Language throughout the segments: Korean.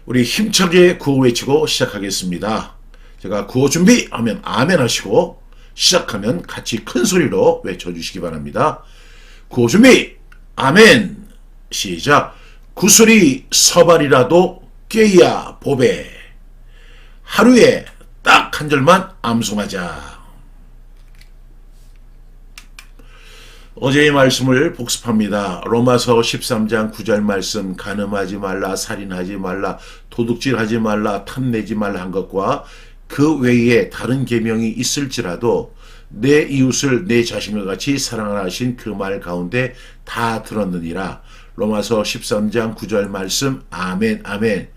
우리 힘차게 구호 외치고 시작하겠습니다. 제가 구호 준비하면 아멘 하시고 시작하면 같이 큰 소리로 외쳐주시기 바랍니다. 구호 준비 아멘. 시작. 구슬이 서발이라도 꿰야 보배. 하루에 딱 한 절만 암송하자. 어제의 말씀을 복습합니다. 로마서 13장 9절 말씀, 간음하지 말라, 살인하지 말라, 도둑질하지 말라, 탐내지 말라 한 것과 그 외에 다른 계명이 있을지라도 내 이웃을 내 자신과 같이 사랑하라 하신 그 말 가운데 다 들었느니라. 로마서 13장 9절 말씀, 아멘 아멘.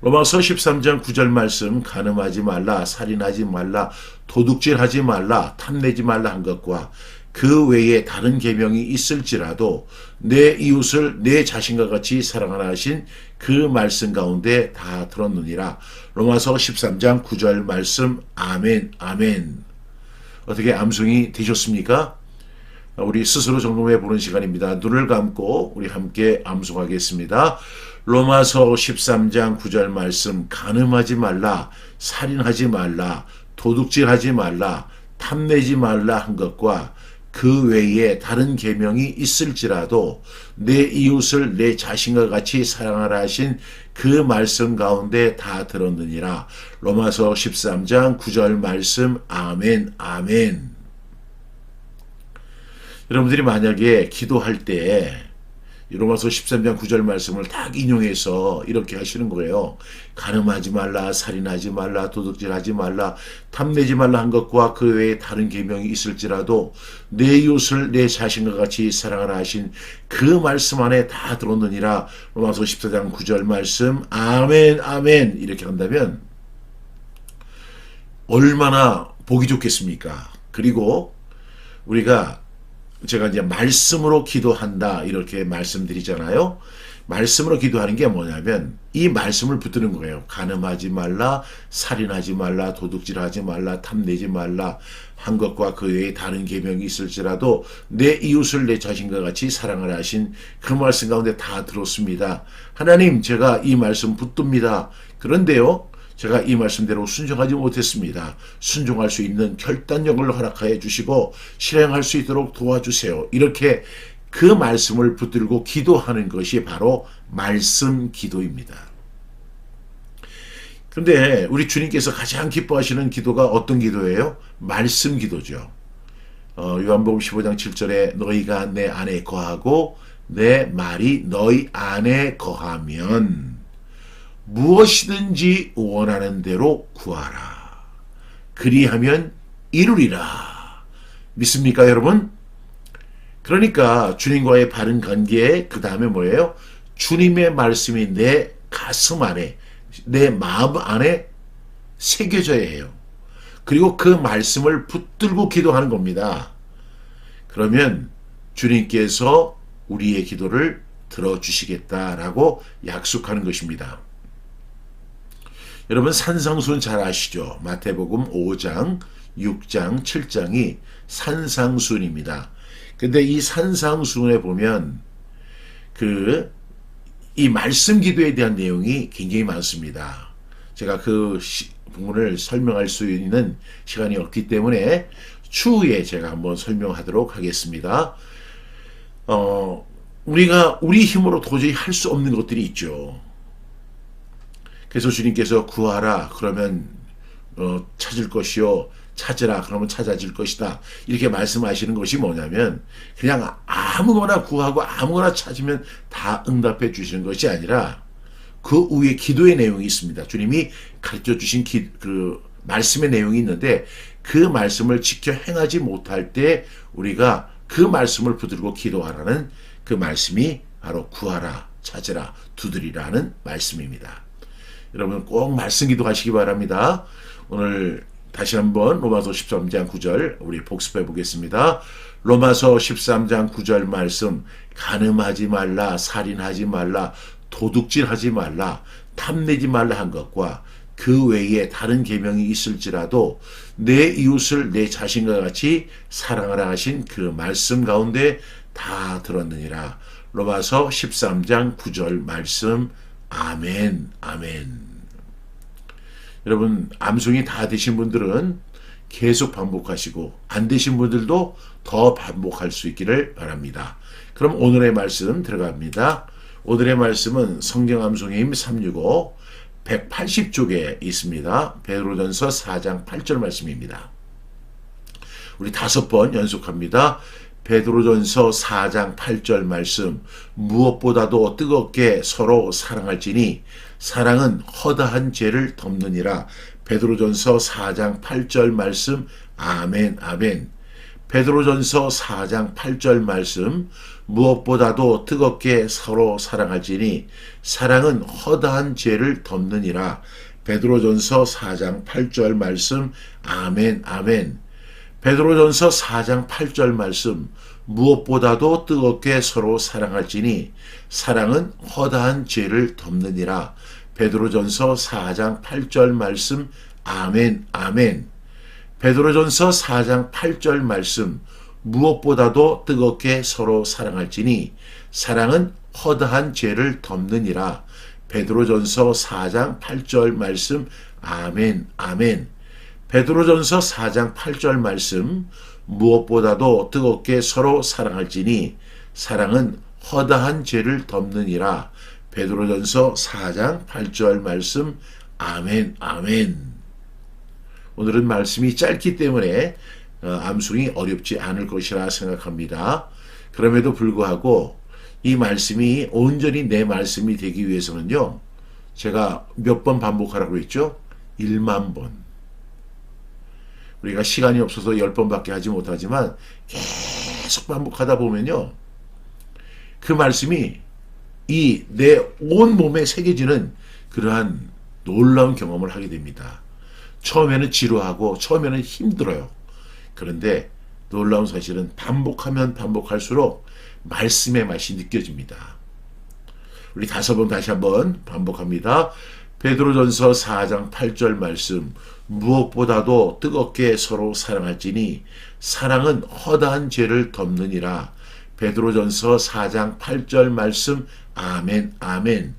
로마서 13장 9절 말씀, 간음하지 말라, 살인하지 말라, 도둑질하지 말라, 탐내지 말라 한 것과 그 외에 다른 계명이 있을지라도 내 이웃을 내 자신과 같이 사랑하라 하신 그 말씀 가운데 다 들었느니라. 로마서 13장 9절 말씀, 아멘 아멘. 어떻게 암송이 되셨습니까? 우리 스스로 점검해 보는 시간입니다. 눈을 감고 우리 함께 암송하겠습니다. 로마서 13장 9절 말씀, 간음하지 말라, 살인하지 말라, 도둑질하지 말라, 탐내지 말라 한 것과 그 외에 다른 계명이 있을지라도 내 이웃을 내 자신과 같이 사랑하라 하신 그 말씀 가운데 다 들었느니라. 로마서 13장 9절 말씀, 아멘 아멘. 여러분들이 만약에 기도할 때 로마서 13장 9절 말씀을 딱 인용해서 이렇게 하시는 거예요. 간음하지 말라, 살인하지 말라, 도둑질하지 말라, 탐내지 말라 한 것과 그 외에 다른 계명이 있을지라도 내 이웃을 내 자신과 같이 사랑하라 하신 그 말씀 안에 다 들었느니라. 로마서 14장 9절 말씀, 아멘 아멘. 이렇게 한다면 얼마나 보기 좋겠습니까? 그리고 우리가 제가 이제 말씀으로 기도한다 이렇게 말씀드리잖아요. 말씀으로 기도하는 게 뭐냐면 이 말씀을 붙드는 거예요. 간음하지 말라, 살인하지 말라, 도둑질하지 말라, 탐내지 말라 한 것과 그 외에 다른 계명이 있을지라도 내 이웃을 내 자신과 같이 사랑하라 하신 그 말씀 가운데 다 들었습니다. 하나님, 제가 이 말씀 붙듭니다. 그런데요, 제가 이 말씀대로 순종하지 못했습니다. 순종할 수 있는 결단력을 허락하여 주시고 실행할 수 있도록 도와주세요. 이렇게 그 말씀을 붙들고 기도하는 것이 바로 말씀 기도입니다. 그런데 우리 주님께서 가장 기뻐하시는 기도가 어떤 기도예요? 말씀 기도죠. 요한복음 15장 7절에 너희가 내 안에 거하고 내 말이 너희 안에 거하면 무엇이든지 원하는 대로 구하라. 그리하면 이루리라. 믿습니까, 여러분? 그러니까 주님과의 바른 관계, 그 다음에 뭐예요? 주님의 말씀이 내 가슴 안에, 내 마음 안에 새겨져야 해요. 그리고 그 말씀을 붙들고 기도하는 겁니다. 그러면 주님께서 우리의 기도를 들어주시겠다라고 약속하는 것입니다. 여러분, 산상수훈 잘 아시죠? 마태복음 5장, 6장, 7장이 산상수훈입니다. 근데 이 산상수훈에 보면 이 말씀 기도에 대한 내용이 굉장히 많습니다. 제가 그 부분을 설명할 수 있는 시간이 없기 때문에 추후에 제가 한번 설명하도록 하겠습니다. 우리가 우리 힘으로 도저히 할 수 없는 것들이 있죠. 그래서 주님께서 구하라 그러면 찾을 것이요, 찾으라 그러면 찾아질 것이다 이렇게 말씀하시는 것이 뭐냐면 그냥 아무거나 구하고 아무거나 찾으면 다 응답해 주시는 것이 아니라 그 위에 기도의 내용이 있습니다. 주님이 가르쳐 주신 그 말씀의 내용이 있는데 그 말씀을 지켜 행하지 못할 때 우리가 그 말씀을 붙들고 기도하라는 그 말씀이 바로 구하라, 찾으라, 두드리라는 말씀입니다. 여러분 꼭 말씀 기도하시기 바랍니다. 오늘 다시 한번 로마서 13장 9절 우리 복습해 보겠습니다. 로마서 13장 9절 말씀, 간음하지 말라, 살인하지 말라, 도둑질하지 말라, 탐내지 말라 한 것과 그 외에 다른 계명이 있을지라도 내 이웃을 내 자신과 같이 사랑하라 하신 그 말씀 가운데 다 들었느니라. 로마서 13장 9절 말씀, 아멘, 아멘. 여러분, 암송이 다 되신 분들은 계속 반복하시고, 안 되신 분들도 더 반복할 수 있기를 바랍니다. 그럼 오늘의 말씀 들어갑니다. 오늘의 말씀은 성경 암송의 힘 365 180쪽에 있습니다. 베드로전서 4장 8절 말씀입니다. 우리 5번 연속합니다. 베드로전서 4장 8절 말씀, 무엇보다도 뜨겁게 서로 사랑할지니 사랑은 허다한 죄를 덮느니라. 베드로전서 4장 8절 말씀, 아멘, 아멘. 베드로전서 4장 8절 말씀, 무엇보다도 뜨겁게 서로 사랑할지니 사랑은 허다한 죄를 덮느니라. 베드로전서 4장 8절 말씀, 아멘, 아멘. 베드로전서 4장 8절 말씀, 무엇보다도 뜨겁게 서로 사랑할지니 사랑은 허다한 죄를 덮느니라. 베드로전서 4장 8절 말씀, 아멘, 아멘. 베드로전서 4장 8절 말씀, 무엇보다도 뜨겁게 서로 사랑할지니 사랑은 허다한 죄를 덮느니라. 베드로전서 4장 8절 말씀, 아멘, 아멘. 베드로전서 4장 8절 말씀, 무엇보다도 뜨겁게 서로 사랑할지니 사랑은 허다한 죄를 덮느니라. 베드로전서 4장 8절 말씀, 아멘, 아멘. 오늘은 말씀이 짧기 때문에 암송이 어렵지 않을 것이라 생각합니다. 그럼에도 불구하고 이 말씀이 온전히 내 말씀이 되기 위해서는요, 제가 몇 번 반복하라고 했죠? 1만 번. 우리가 시간이 없어서 10번밖에 하지 못하지만 계속 반복하다 보면요, 그 말씀이 이 내 온 몸에 새겨지는 그러한 놀라운 경험을 하게 됩니다. 처음에는 지루하고 처음에는 힘들어요. 그런데 놀라운 사실은 반복하면 반복할수록 말씀의 맛이 느껴집니다. 우리 5번 다시 한번 반복합니다. 베드로전서 4장 8절 말씀, 무엇보다도 뜨겁게 서로 사랑할지니 사랑은 허다한 죄를 덮느니라. 베드로전서 4장 8절 말씀, 아멘, 아멘.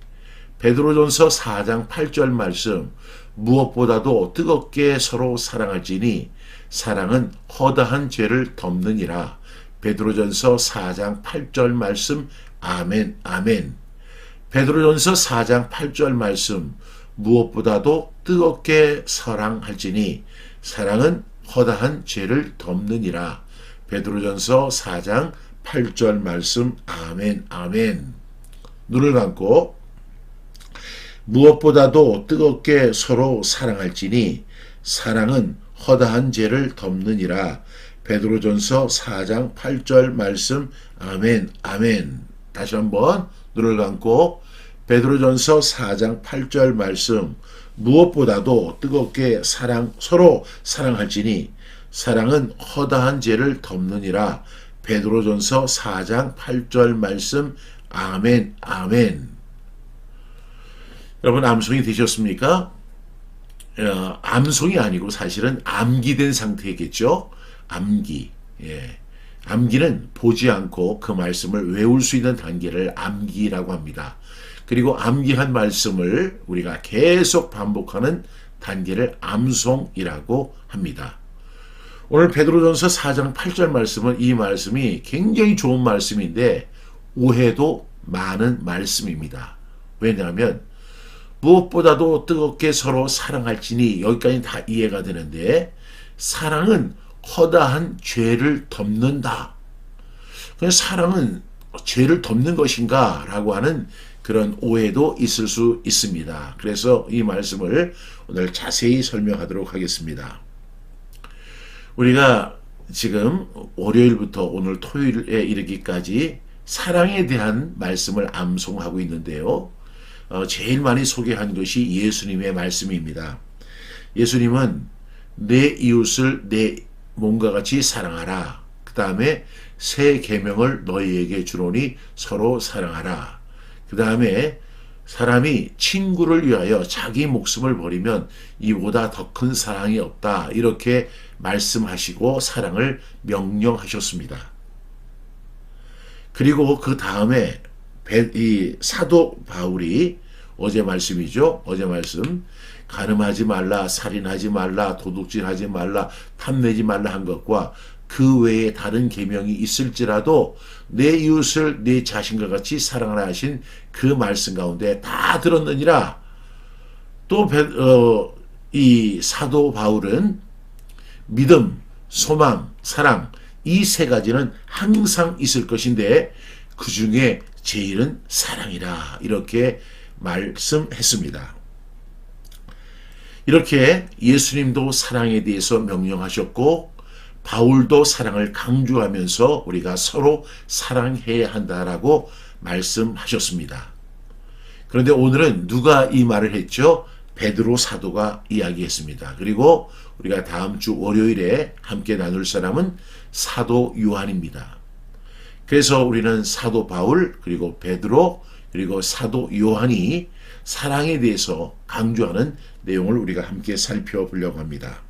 베드로전서 4장 8절 말씀, 무엇보다도 뜨겁게 서로 사랑할지니 사랑은 허다한 죄를 덮느니라. 베드로전서 4장 8절 말씀, 아멘, 아멘. 베드로전서 4장 8절 말씀, 무엇보다도 뜨겁게 사랑할지니 사랑은 허다한 죄를 덮느니라. 베드로전서 4장 8절 말씀, 아멘, 아멘. 눈을 감고 무엇보다도 뜨겁게 서로 사랑할지니 사랑은 허다한 죄를 덮느니라. 베드로전서 4장 8절 말씀, 아멘, 아멘. 다시 한번 눈을 감고 베드로전서 4장 8절 말씀, 무엇보다도 뜨겁게 서로 사랑할지니 사랑은 허다한 죄를 덮느니라. 베드로전서 4장 8절 말씀, 아멘, 아멘. 여러분, 암송이 되셨습니까? 암송이 아니고 사실은 암기된 상태겠죠. 암기. 예. 암기는 보지 않고 그 말씀을 외울 수 있는 단계를 암기라고 합니다. 그리고 암기한 말씀을 우리가 계속 반복하는 단계를 암송이라고 합니다. 오늘 베드로전서 4장 8절 말씀은 이 말씀이 굉장히 좋은 말씀인데 오해도 많은 말씀입니다. 왜냐하면 무엇보다도 뜨겁게 서로 사랑할지니 여기까지 다 이해가 되는데 사랑은 허다한 죄를 덮는다. 사랑은 죄를 덮는 것인가? 라고 하는 그런 오해도 있을 수 있습니다. 그래서 이 말씀을 오늘 자세히 설명하도록 하겠습니다. 우리가 지금 월요일부터 오늘 토요일에 이르기까지 사랑에 대한 말씀을 암송하고 있는데요. 제일 많이 소개한 것이 예수님의 말씀입니다. 예수님은 내 이웃을 내 몸과 같이 사랑하라. 그 다음에 새 계명을 너희에게 주노니 서로 사랑하라. 그 다음에 사람이 친구를 위하여 자기 목숨을 버리면 이보다 더 큰 사랑이 없다. 이렇게 말씀하시고 사랑을 명령하셨습니다. 그리고 그 다음에 이 사도 바울이 어제 말씀이죠. 어제 말씀. 간음하지 말라, 살인하지 말라, 도둑질하지 말라, 탐내지 말라 한 것과 그 외에 다른 계명이 있을지라도 내 이웃을 내 자신과 같이 사랑하라 하신 그 말씀 가운데 다 들었느니라. 또 이 사도 바울은 믿음, 소망, 사랑 이 세 가지는 항상 있을 것인데 그 중에 제일은 사랑이라 이렇게 말씀했습니다. 이렇게 예수님도 사랑에 대해서 명령하셨고 바울도 사랑을 강조하면서 우리가 서로 사랑해야 한다라고 말씀하셨습니다. 그런데 오늘은 누가 이 말을 했죠? 베드로 사도가 이야기했습니다. 그리고 우리가 다음 주 월요일에 함께 나눌 사람은 사도 요한입니다. 그래서 우리는 사도 바울 그리고 베드로 그리고 사도 요한이 사랑에 대해서 강조하는 내용을 우리가 함께 살펴보려고 합니다.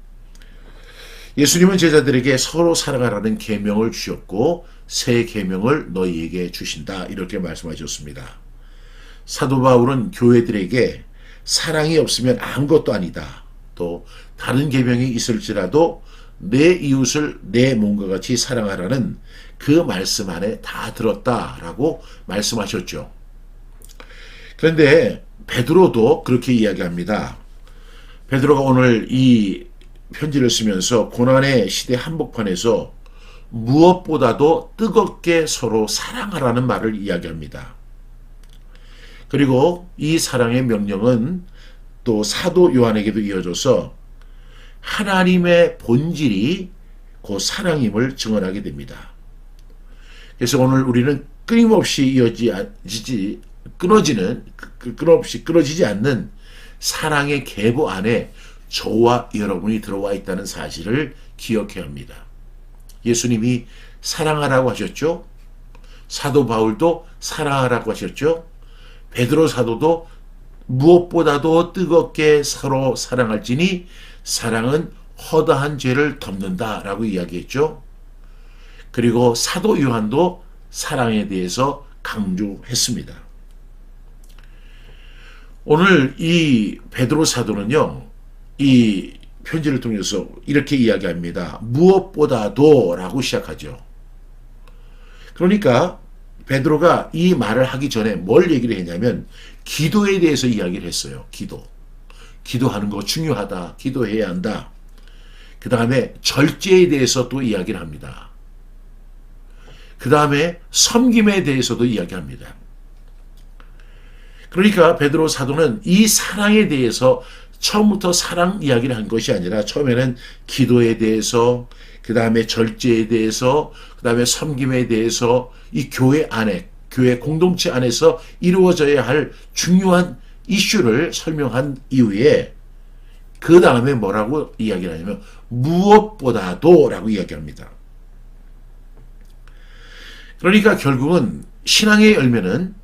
예수님은 제자들에게 서로 사랑하라는 계명을 주셨고 새 계명을 너희에게 주신다 이렇게 말씀하셨습니다. 사도 바울은 교회들에게 사랑이 없으면 아무것도 아니다. 또 다른 계명이 있을지라도 내 이웃을 내 몸과 같이 사랑하라는 그 말씀 안에 다 들었다라고 말씀하셨죠. 그런데 베드로도 그렇게 이야기합니다. 베드로가 오늘 이 편지를 쓰면서 고난의 시대 한복판에서 무엇보다도 뜨겁게 서로 사랑하라는 말을 이야기합니다. 그리고 이 사랑의 명령은 또 사도 요한에게도 이어져서 하나님의 본질이 그 사랑임을 증언하게 됩니다. 그래서 오늘 우리는 끊임없이 끊어지지 않는 사랑의 계보 안에 저와 여러분이 들어와 있다는 사실을 기억해야 합니다. 예수님이 사랑하라고 하셨죠. 사도 바울도 사랑하라고 하셨죠. 베드로 사도도 무엇보다도 뜨겁게 서로 사랑할지니 사랑은 허다한 죄를 덮는다라고 이야기했죠. 그리고 사도 요한도 사랑에 대해서 강조했습니다. 오늘 이 베드로 사도는요, 이 편지를 통해서 이렇게 이야기합니다. 무엇보다도 라고 시작하죠. 그러니까 베드로가 이 말을 하기 전에 뭘 얘기를 했냐면 기도에 대해서 이야기를 했어요. 기도하는 거 중요하다. 기도해야 한다. 그 다음에 절제에 대해서 또 이야기를 합니다. 그 다음에 섬김에 대해서도 이야기합니다. 그러니까 베드로 사도는 이 사랑에 대해서 처음부터 사랑 이야기를 한 것이 아니라 처음에는 기도에 대해서 그 다음에 절제에 대해서 그 다음에 섬김에 대해서 이 교회 안에 교회 공동체 안에서 이루어져야 할 중요한 이슈를 설명한 이후에 그 다음에 뭐라고 이야기를 하냐면 무엇보다도 라고 이야기합니다. 그러니까 결국은 신앙의 열매는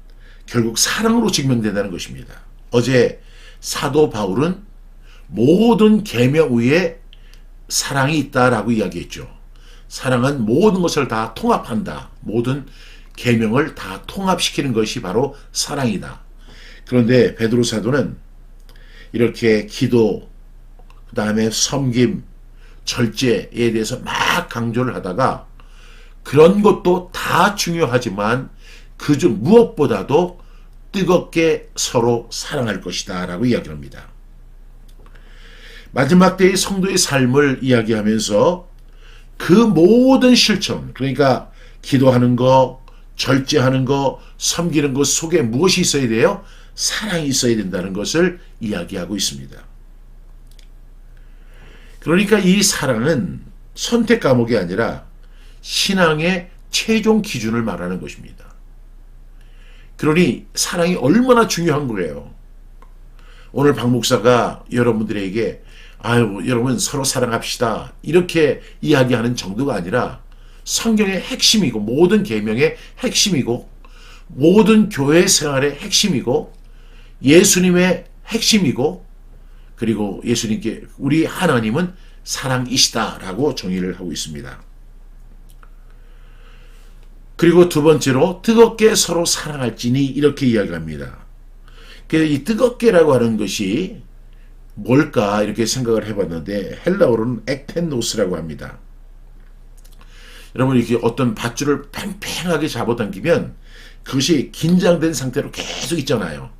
결국 사랑으로 증명된다는 것입니다. 어제 사도 바울은 모든 계명 위에 사랑이 있다라고 이야기했죠. 사랑은 모든 것을 다 통합한다. 모든 계명을 다 통합시키는 것이 바로 사랑이다. 그런데 베드로 사도는 이렇게 기도, 그 다음에 섬김, 절제에 대해서 막 강조를 하다가 그런 것도 다 중요하지만 그중 무엇보다도 뜨겁게 서로 사랑할 것이다 라고 이야기합니다. 마지막 때의 성도의 삶을 이야기하면서 그 모든 실천, 그러니까 기도하는 거, 절제하는 거, 섬기는 것 속에 무엇이 있어야 돼요? 사랑이 있어야 된다는 것을 이야기하고 있습니다. 그러니까 이 사랑은 선택 과목이 아니라 신앙의 최종 기준을 말하는 것입니다. 그러니 사랑이 얼마나 중요한 거예요. 오늘 박 목사가 여러분들에게 여러분 서로 사랑합시다 이렇게 이야기하는 정도가 아니라 성경의 핵심이고 모든 계명의 핵심이고 모든 교회 생활의 핵심이고 예수님의 핵심이고 그리고 예수님께 우리 하나님은 사랑이시다라고 정의를 하고 있습니다. 그리고 두 번째로 뜨겁게 서로 사랑할지니 이렇게 이야기합니다. 이 뜨겁게라고 하는 것이 뭘까 이렇게 생각을 해봤는데 헬라어로는 액텐노스라고 합니다. 여러분 이렇게 어떤 밧줄을 팽팽하게 잡아당기면 그것이 긴장된 상태로 계속 있잖아요.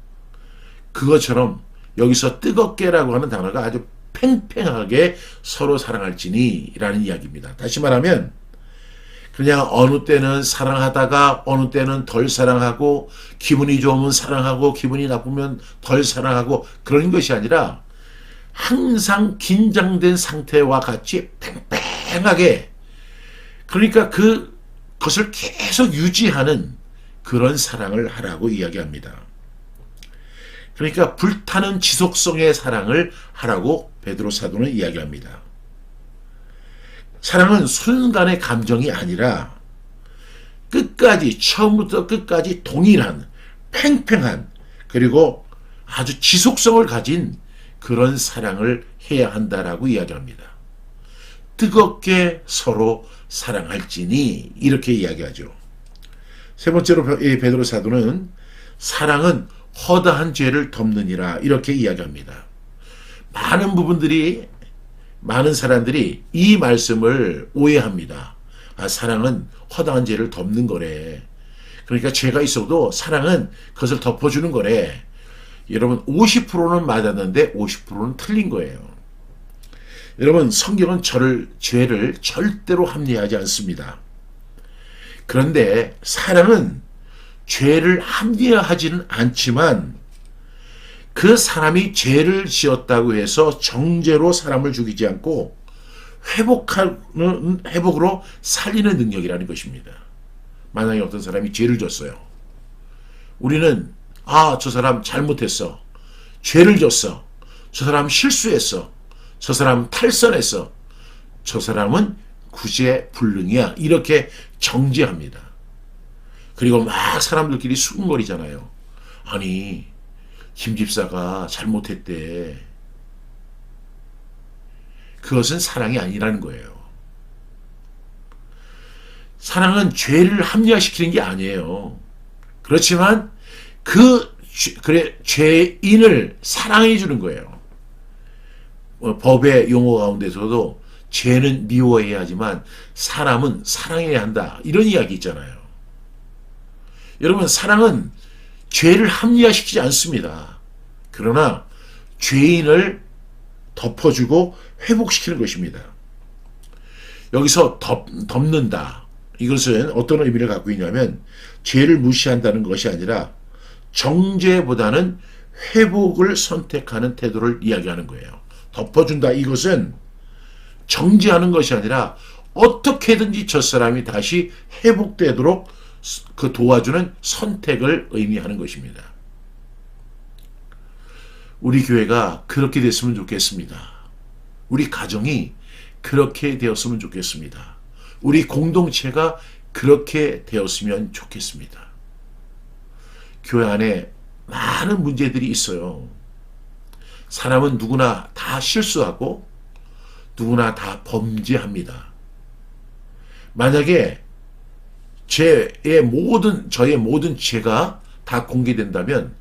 그것처럼 여기서 뜨겁게라고 하는 단어가 아주 팽팽하게 서로 사랑할지니 라는 이야기입니다. 다시 말하면 그냥 어느 때는 사랑하다가 어느 때는 덜 사랑하고 기분이 좋으면 사랑하고 기분이 나쁘면 덜 사랑하고 그런 것이 아니라 항상 긴장된 상태와 같이 팽팽하게 그러니까 그것을 계속 유지하는 그런 사랑을 하라고 이야기합니다. 그러니까 불타는 지속성의 사랑을 하라고 베드로 사도는 이야기합니다. 사랑은 순간의 감정이 아니라 끝까지 처음부터 끝까지 동일한 팽팽한 그리고 아주 지속성을 가진 그런 사랑을 해야 한다라고 이야기합니다. 뜨겁게 서로 사랑할지니 이렇게 이야기하죠. 세 번째로 베드로 사도는 사랑은 허다한 죄를 덮느니라 이렇게 이야기합니다. 많은 사람들이 이 말씀을 오해합니다. 사랑은 허다한 죄를 덮는 거래. 그러니까 죄가 있어도 사랑은 그것을 덮어주는 거래. 여러분 50%는 맞았는데 50%는 틀린 거예요. 여러분 성경은 죄를 절대로 합리화하지 않습니다. 그런데 사랑은 죄를 합리화하지는 않지만 그 사람이 죄를 지었다고 해서 정죄로 사람을 죽이지 않고 회복으로 살리는 능력이라는 것입니다. 만약에 어떤 사람이 죄를 졌어요. 우리는 저 사람 잘못했어. 죄를 졌어. 저 사람 실수했어. 저 사람 탈선했어. 저 사람은 구제불능이야. 이렇게 정죄합니다. 그리고 막 사람들끼리 수군거리잖아요. 아니 김 집사가 잘못했대. 그것은 사랑이 아니라는 거예요. 사랑은 죄를 합리화시키는 게 아니에요. 그렇지만 죄인을 사랑해 주는 거예요. 법의 용어 가운데서도 죄는 미워해야 하지만 사람은 사랑해야 한다. 이런 이야기 있잖아요. 여러분 사랑은 죄를 합리화시키지 않습니다. 그러나 죄인을 덮어주고 회복시키는 것입니다. 여기서 덮는다. 이것은 어떤 의미를 갖고 있냐면 죄를 무시한다는 것이 아니라 정죄보다는 회복을 선택하는 태도를 이야기하는 거예요. 덮어준다. 이것은 정죄하는 것이 아니라 어떻게든지 저 사람이 다시 회복되도록 도와주는 선택을 의미하는 것입니다. 우리 교회가 그렇게 됐으면 좋겠습니다. 우리 가정이 그렇게 되었으면 좋겠습니다. 우리 공동체가 그렇게 되었으면 좋겠습니다. 교회 안에 많은 문제들이 있어요. 사람은 누구나 다 실수하고 누구나 다 범죄합니다. 만약에 저의 모든 죄가 다 공개된다면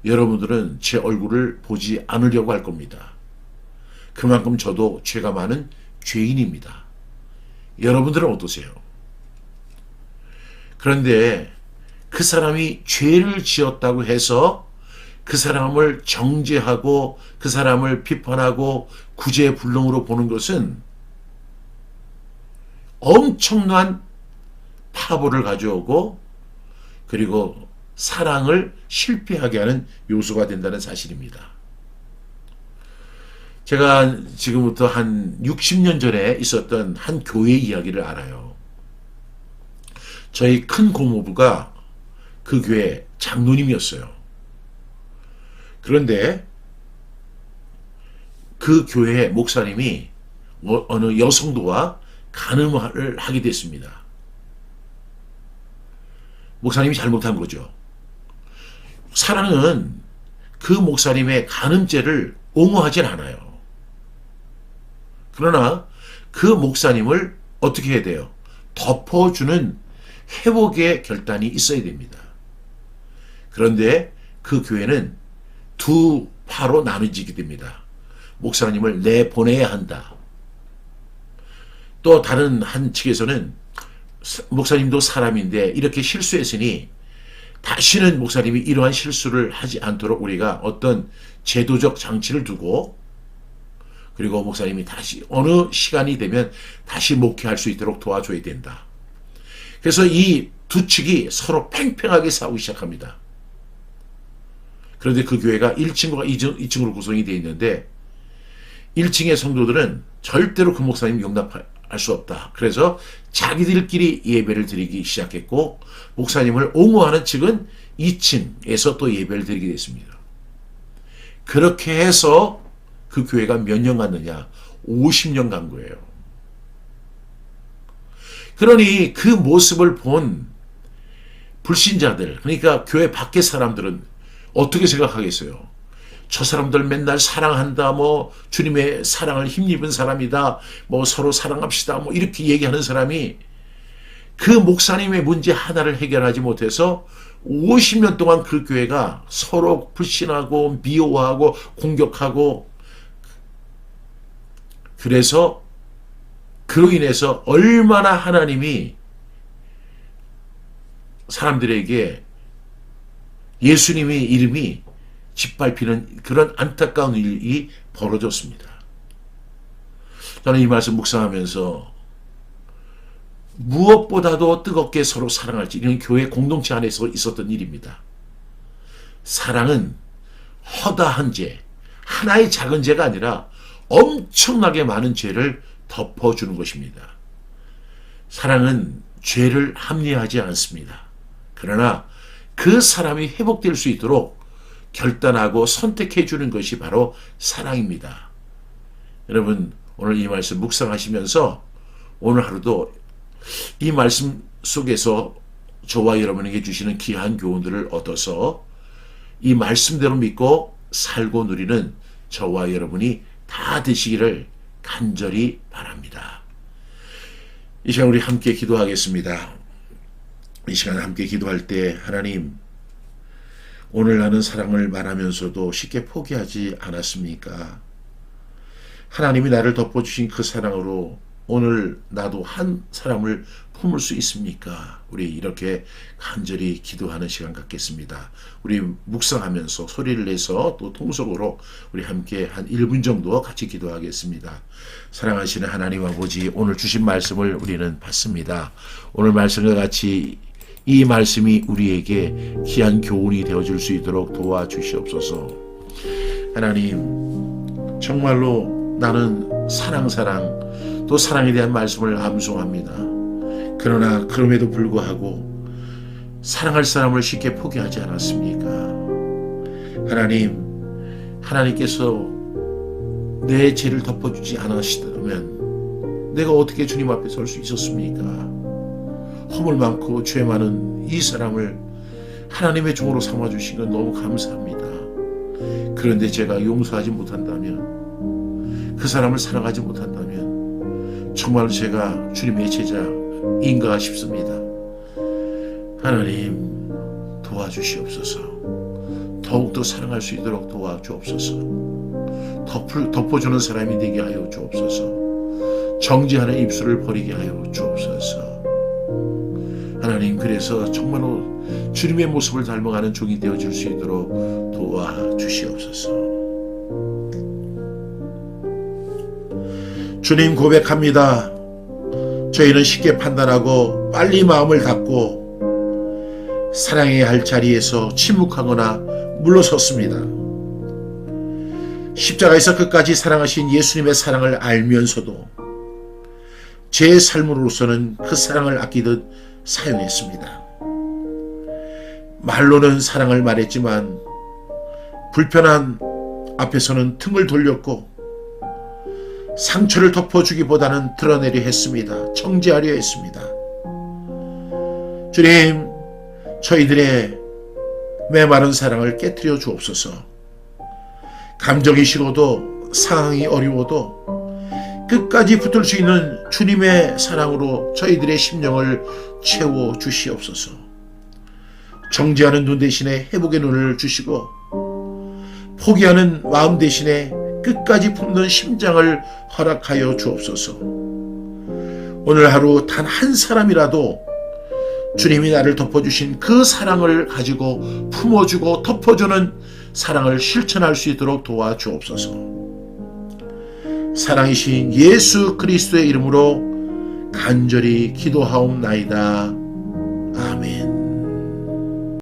여러분들은 제 얼굴을 보지 않으려고 할 겁니다. 그만큼 저도 죄가 많은 죄인입니다. 여러분들은 어떠세요? 그런데 그 사람이 죄를 지었다고 해서 그 사람을 정죄하고 그 사람을 비판하고 구제불능으로 보는 것은 엄청난 파벌을 가져오고 그리고 사랑을 실패하게 하는 요소가 된다는 사실입니다. 제가 지금부터 한 60년 전에 있었던 한 교회 이야기를 알아요. 저희 큰 고모부가 그 교회 장로님이었어요. 그런데 그 교회 목사님이 어느 여성도와 간음을 하게 됐습니다. 목사님이 잘못한 거죠. 사랑은 그 목사님의 간음죄를 옹호하진 않아요. 그러나 그 목사님을 어떻게 해야 돼요? 덮어주는 회복의 결단이 있어야 됩니다. 그런데 그 교회는 두 파로 나눠지게 됩니다. 목사님을 내보내야 한다. 또 다른 한 측에서는 목사님도 사람인데 이렇게 실수했으니 다시는 목사님이 이러한 실수를 하지 않도록 우리가 어떤 제도적 장치를 두고, 그리고 목사님이 다시 어느 시간이 되면 다시 목회할 수 있도록 도와줘야 된다. 그래서 이 두 측이 서로 팽팽하게 싸우기 시작합니다. 그런데 그 교회가 1층과 2층으로 구성이 되어 있는데 1층의 성도들은 절대로 그 목사님 용납할 수 없다. 그래서 자기들끼리 예배를 드리기 시작했고, 목사님을 옹호하는 측은 2층에서 또 예배를 드리게 됐습니다. 그렇게 해서 그 교회가 몇 년 갔느냐? 50년 간 거예요. 그러니 그 모습을 본 불신자들, 그러니까 교회 밖의 사람들은 어떻게 생각하겠어요? 저 사람들 맨날 사랑한다, 뭐 주님의 사랑을 힘입은 사람이다, 뭐 서로 사랑합시다, 뭐 이렇게 얘기하는 사람이 그 목사님의 문제 하나를 해결하지 못해서 50년 동안 그 교회가 서로 불신하고 미워하고 공격하고, 그래서 그로 인해서 얼마나 하나님이 사람들에게 예수님의 이름이 짓밟히는 그런 안타까운 일이 벌어졌습니다. 저는 이 말씀 묵상하면서 무엇보다도 뜨겁게 서로 사랑할지, 이런 교회 공동체 안에서 있었던 일입니다. 사랑은 허다한 죄, 하나의 작은 죄가 아니라 엄청나게 많은 죄를 덮어주는 것입니다. 사랑은 죄를 합리화하지 않습니다. 그러나 그 사람이 회복될 수 있도록 결단하고 선택해 주는 것이 바로 사랑입니다. 여러분, 오늘 이 말씀 묵상하시면서 오늘 하루도 이 말씀 속에서 저와 여러분에게 주시는 귀한 교훈들을 얻어서 이 말씀대로 믿고 살고 누리는 저와 여러분이 다 되시기를 간절히 바랍니다. 이 시간 우리 함께 기도하겠습니다. 이 시간 함께 기도할 때, 하나님, 오늘 나는 사랑을 말하면서도 쉽게 포기하지 않았습니까? 하나님이 나를 덮어주신 그 사랑으로 오늘 나도 한 사람을 품을 수 있습니까? 우리 이렇게 간절히 기도하는 시간 갖겠습니다. 우리 묵상하면서 소리를 내서 또 통속으로 우리 함께 한 1분 정도 같이 기도하겠습니다. 사랑하시는 하나님 아버지, 오늘 주신 말씀을 우리는 받습니다. 오늘 말씀과 같이 이 말씀이 우리에게 귀한 교훈이 되어줄 수 있도록 도와주시옵소서. 하나님, 정말로 나는 사랑 또 사랑에 대한 말씀을 암송합니다. 그러나 그럼에도 불구하고 사랑할 사람을 쉽게 포기하지 않았습니까? 하나님께서 내 죄를 덮어주지 않으시다면 내가 어떻게 주님 앞에 설 수 있었습니까? 허물 많고 죄 많은 이 사람을 하나님의 종으로 삼아주신 건 너무 감사합니다. 그런데 제가 용서하지 못한다면, 그 사람을 사랑하지 못한다면 정말 제가 주님의 제자인가 싶습니다. 하나님, 도와주시옵소서. 더욱더 사랑할 수 있도록 도와주옵소서. 덮어주는 사람이 되게 하여 주옵소서. 정죄하는 입술을 버리게 하여 주옵소서. 하나님, 그래서 정말로 주님의 모습을 닮아가는 종이 되어줄 수 있도록 도와주시옵소서. 주님, 고백합니다. 저희는 쉽게 판단하고 빨리 마음을 닫고 사랑해야 할 자리에서 침묵하거나 물러섰습니다. 십자가에서 끝까지 사랑하신 예수님의 사랑을 알면서도 제 삶으로서는 그 사랑을 아끼듯 사용했습니다. 말로는 사랑을 말했지만 불편한 앞에서는 등을 돌렸고 상처를 덮어주기보다는 드러내려 했습니다. 정죄하려 했습니다. 주님, 저희들의 메마른 사랑을 깨트려 주옵소서. 감정이 식어도 상황이 어려워도 끝까지 붙을 수 있는 주님의 사랑으로 저희들의 심령을 채워 주시옵소서. 정죄하는 눈 대신에 회복의 눈을 주시고 포기하는 마음 대신에 끝까지 품는 심장을 허락하여 주옵소서. 오늘 하루 단 한 사람이라도 주님이 나를 덮어주신 그 사랑을 가지고 품어주고 덮어주는 사랑을 실천할 수 있도록 도와주옵소서. 사랑이신 예수 그리스도의 이름으로 간절히 기도하옵나이다. 아멘.